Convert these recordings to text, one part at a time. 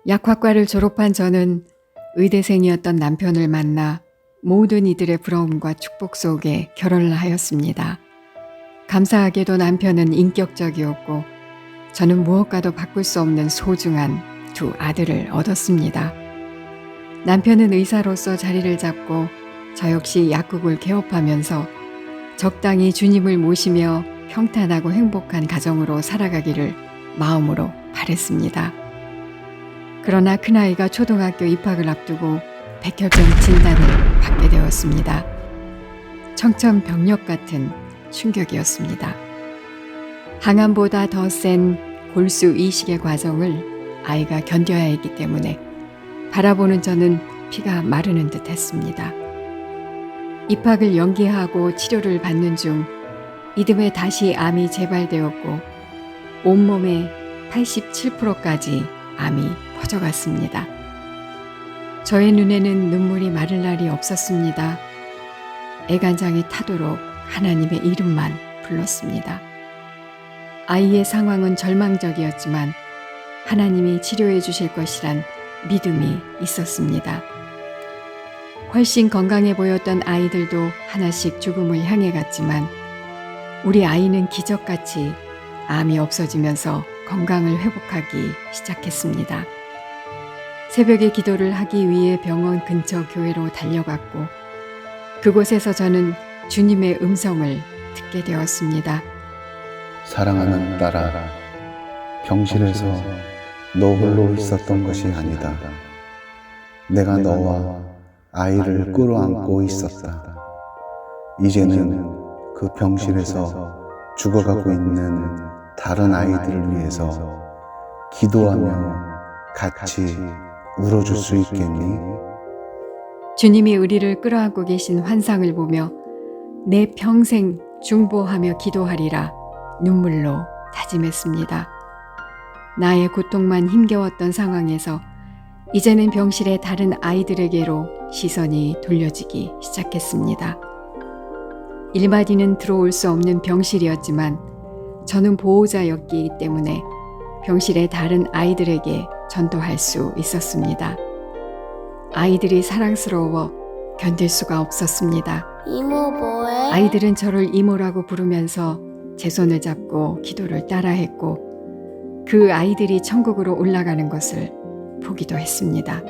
약학과를 졸업한 저는 의대생이었던 남편을 만나 모든 이들의 부러움과 축복 속에 결혼을 하였습니다. 감사하게도 남편은 인격적이었고 저는 무엇과도 바꿀 수 없는 소중한 두 아들을 얻었습니다. 남편은 의사로서 자리를 잡고 저 역시 약국을 개업하면서 적당히 주님을 모시며 평탄하고 행복한 가정으로 살아가기를 마음으로 바랬습니다. 그러나 큰아이가 초등학교 입학을 앞두고 백혈병 진단을 받게 되었습니다. 청천벽력 같은 충격이었습니다. 항암보다 더 센 골수 이식의 과정을 아이가 견뎌야 했기 때문에 바라보는 저는 피가 마르는 듯 했습니다. 입학을 연기하고 치료를 받는 중 이듬해 다시 암이 재발되었고 온몸의 87%까지 암이 퍼져갔습니다. 저의 눈에는 눈물이 마를 날이 없었습니다. 애간장이 타도록 하나님의 이름만 불렀습니다. 아이의 상황은 절망적이었지만 하나님이 치료해 주실 것이란 믿음이 있었습니다. 훨씬 건강해 보였던 아이들도 하나씩 죽음을 향해 갔지만 우리 아이는 기적같이 암이 없어지면서 건강을 회복하기 시작했습니다. 새벽에 기도를 하기 위해 병원 근처 교회로 달려갔고 그곳에서 저는 주님의 음성을 듣게 되었습니다. 사랑하는 딸아, 병실에서 너 홀로 있었던 것이 아니다. 내가 너와 아이를 끌어안고 있었다. 이제는 그 병실에서 죽어가고 있는 다른 아이들을 위해서 기도하며 같이 울어줄 수 있겠니? 주님이 우리를 끌어안고 계신 환상을 보며 내 평생 중보하며 기도하리라 눈물로 다짐했습니다. 나의 고통만 힘겨웠던 상황에서 이제는 병실의 다른 아이들에게로 시선이 돌려지기 시작했습니다. 일마디는 들어올 수 없는 병실이었지만 저는 보호자였기 때문에 병실의 다른 아이들에게 전도할 수 있었습니다. 아이들이 사랑스러워 견딜 수가 없었습니다. 이모 뭐해? 아이들은 저를 이모라고 부르면서 제 손을 잡고 기도를 따라했고 그 아이들이 천국으로 올라가는 것을 보기도 했습니다.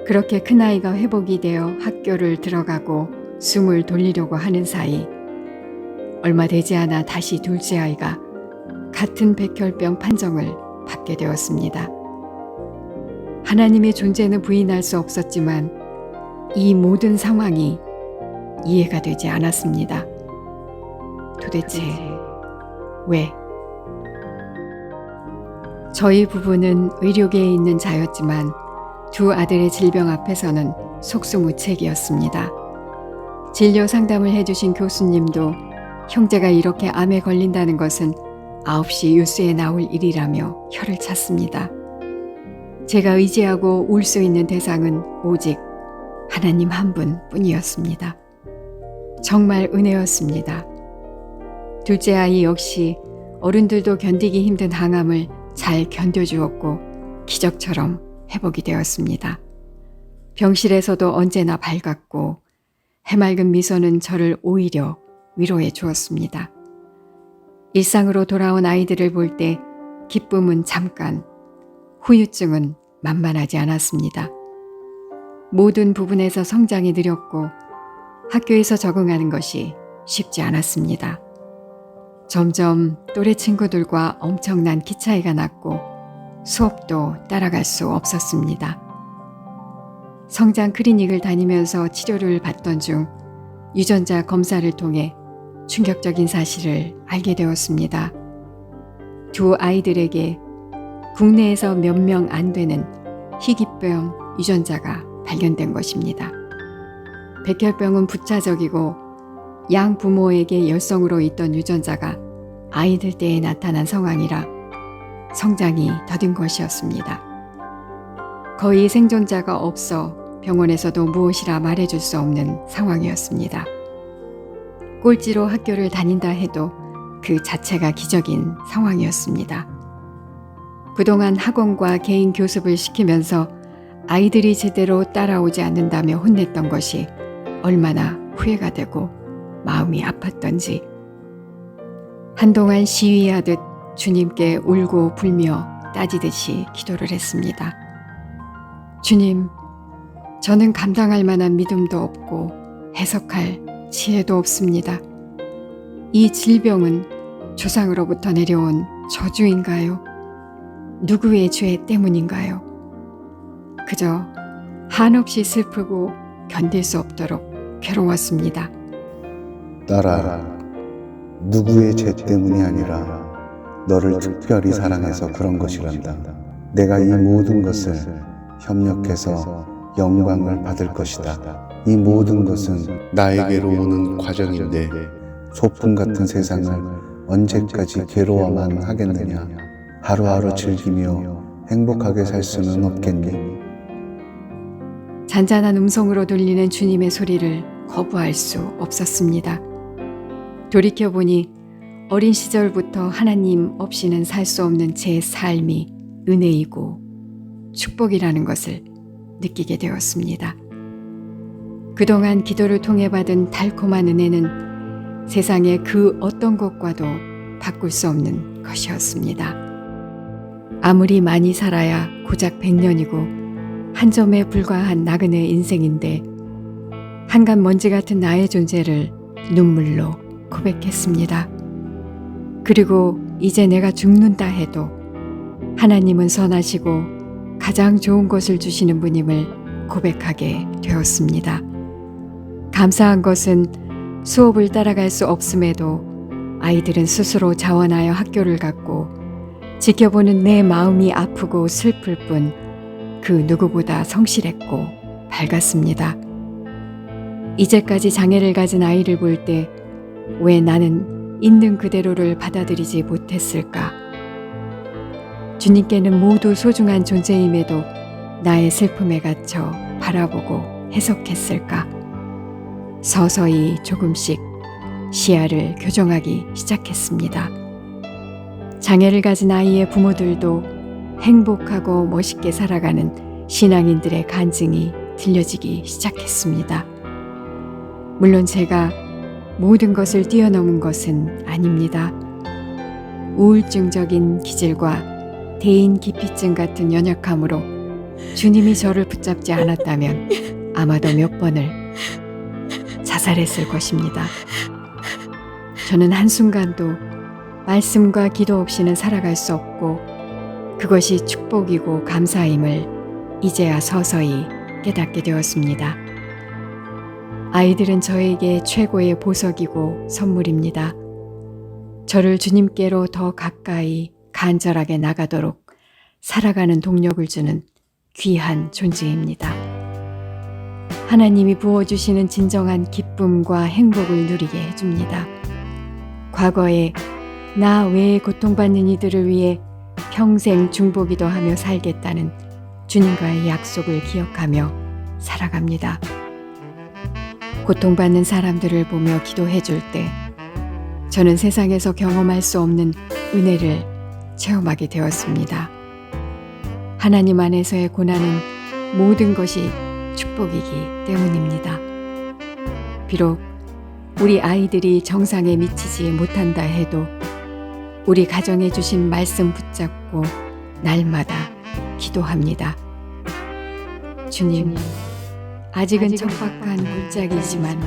그렇게 큰아이가 회복이 되어 학교를 들어가고 숨을 돌리려고 하는 사이 얼마 되지 않아 다시 둘째 아이가 같은 백혈병 판정을 받게 되었습니다. 하나님의 존재는 부인할 수 없었지만 이 모든 상황이 이해가 되지 않았습니다. 도대체 왜? 저희 부부는 의료계에 있는 자였지만 두 아들의 질병 앞에서는 속수무책이었습니다. 진료 상담을 해주신 교수님도 형제가 이렇게 암에 걸린다는 것은 9시 뉴스에 나올 일이라며 혀를 찼습니다. 제가 의지하고 울 수 있는 대상은 오직 하나님 한 분뿐이었습니다. 정말 은혜였습니다. 둘째 아이 역시 어른들도 견디기 힘든 항암을 잘 견뎌주었고 기적처럼 회복이 되었습니다. 병실에서도 언제나 밝았고 해맑은 미소는 저를 오히려 위로해 주었습니다. 일상으로 돌아온 아이들을 볼 때 기쁨은 잠깐, 후유증은 만만하지 않았습니다. 모든 부분에서 성장이 느렸고 학교에서 적응하는 것이 쉽지 않았습니다. 점점 또래 친구들과 엄청난 키 차이가 났고 수업도 따라갈 수 없었습니다. 성장 클리닉을 다니면서 치료를 받던 중 유전자 검사를 통해 충격적인 사실을 알게 되었습니다. 두 아이들에게 국내에서 몇 명 안 되는 희귀병 유전자가 발견된 것입니다. 백혈병은 부차적이고 양 부모에게 열성으로 있던 유전자가 아이들 때에 나타난 상황이라 성장이 더딘 것이었습니다. 거의 생존자가 없어 병원에서도 무엇이라 말해줄 수 없는 상황이었습니다. 꼴찌로 학교를 다닌다 해도 그 자체가 기적인 상황이었습니다. 그동안 학원과 개인 교습을 시키면서 아이들이 제대로 따라오지 않는다며 혼냈던 것이 얼마나 후회가 되고 마음이 아팠던지 한동안 시위하듯 주님께 울고 불며 따지듯이 기도를 했습니다. 주님, 저는 감당할 만한 믿음도 없고 해석할 지혜도 없습니다. 이 질병은 조상으로부터 내려온 저주인가요? 누구의 죄 때문인가요? 그저 한없이 슬프고 견딜 수 없도록 괴로웠습니다. 딸아, 누구의 죄 때문이 아니라 너를 특별히 사랑해서 그런 것이란다. 내가 이 모든 것을 협력해서 영광을 받을 것이다. 이 모든 것은 나에게로 오는 과정인데 소풍 같은 세상을 언제까지 괴로워만 하겠느냐. 하루하루 즐기며 행복하게 살 수는 없겠니? 잔잔한 음성으로 들리는 주님의 소리를 거부할 수 없었습니다. 돌이켜보니 어린 시절부터 하나님 없이는 살 수 없는 제 삶이 은혜이고 축복이라는 것을 느끼게 되었습니다. 그동안 기도를 통해 받은 달콤한 은혜는 세상의 그 어떤 것과도 바꿀 수 없는 것이었습니다. 아무리 많이 살아야 고작 100년이고 한 점에 불과한 나그네 인생인데 한간 먼지 같은 나의 존재를 눈물로 고백했습니다. 그리고 이제 내가 죽는다 해도 하나님은 선하시고 가장 좋은 것을 주시는 분임을 고백하게 되었습니다. 감사한 것은 수업을 따라갈 수 없음에도 아이들은 스스로 자원하여 학교를 갔고 지켜보는 내 마음이 아프고 슬플 뿐 그 누구보다 성실했고 밝았습니다. 이제까지 장애를 가진 아이를 볼 때 왜 나는 있는 그대로를 받아들이지 못했을까? 주님께는 모두 소중한 존재임에도 나의 슬픔에 갇혀 바라보고 해석했을까? 서서히 조금씩 시야를 교정하기 시작했습니다. 장애를 가진 아이의 부모들도 행복하고 멋있게 살아가는 신앙인들의 간증이 들려지기 시작했습니다. 물론 제가 모든 것을 뛰어넘은 것은 아닙니다. 우울증적인 기질과 대인 기피증 같은 연약함으로 주님이 저를 붙잡지 않았다면 아마도 몇 번을 자살했을 것입니다. 저는 한순간도 말씀과 기도 없이는 살아갈 수 없고 그것이 축복이고 감사임을 이제야 서서히 깨닫게 되었습니다. 아이들은 저에게 최고의 보석이고 선물입니다. 저를 주님께로 더 가까이 간절하게 나가도록 살아가는 동력을 주는 귀한 존재입니다. 하나님이 부어주시는 진정한 기쁨과 행복을 누리게 해줍니다. 과거에 나 외에 고통받는 이들을 위해 평생 중보기도 하며 살겠다는 주님과의 약속을 기억하며 살아갑니다. 고통받는 사람들을 보며 기도해 줄 때 저는 세상에서 경험할 수 없는 은혜를 체험하게 되었습니다. 하나님 안에서의 고난은 모든 것이 축복이기 때문입니다. 비록 우리 아이들이 정상에 미치지 못한다 해도 우리 가정에 주신 말씀 붙잡고 날마다 기도합니다. 주님, 아직은 척박한 골짜기이지만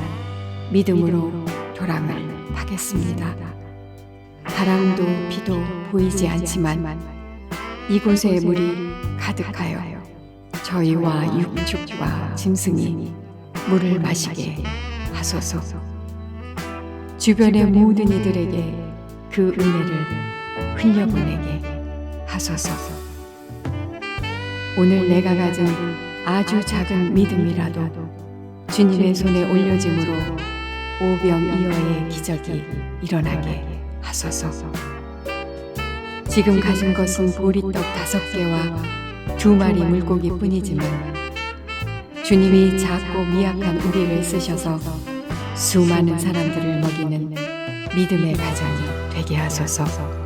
믿음으로 도람을 파겠습니다. 바람도 비도 보이지 않지만 이곳에 물이 가득하여 저희와 육축과 짐승이 물을 마시게 하소서. 주변의 모든 이들에게 그 은혜를 흘려보내게 하소서. 오늘 내가 가진 아주 작은 믿음이라도 주님의 손에 올려짐으로 오병이어의 기적이 일어나게 하소서. 지금 가진 것은 보리떡 5개와 2마리 물고기 뿐이지만 주님이 작고 미약한 우리를 쓰셔서 수많은 사람들을 먹이는 믿음의 가정이 되게 하소서.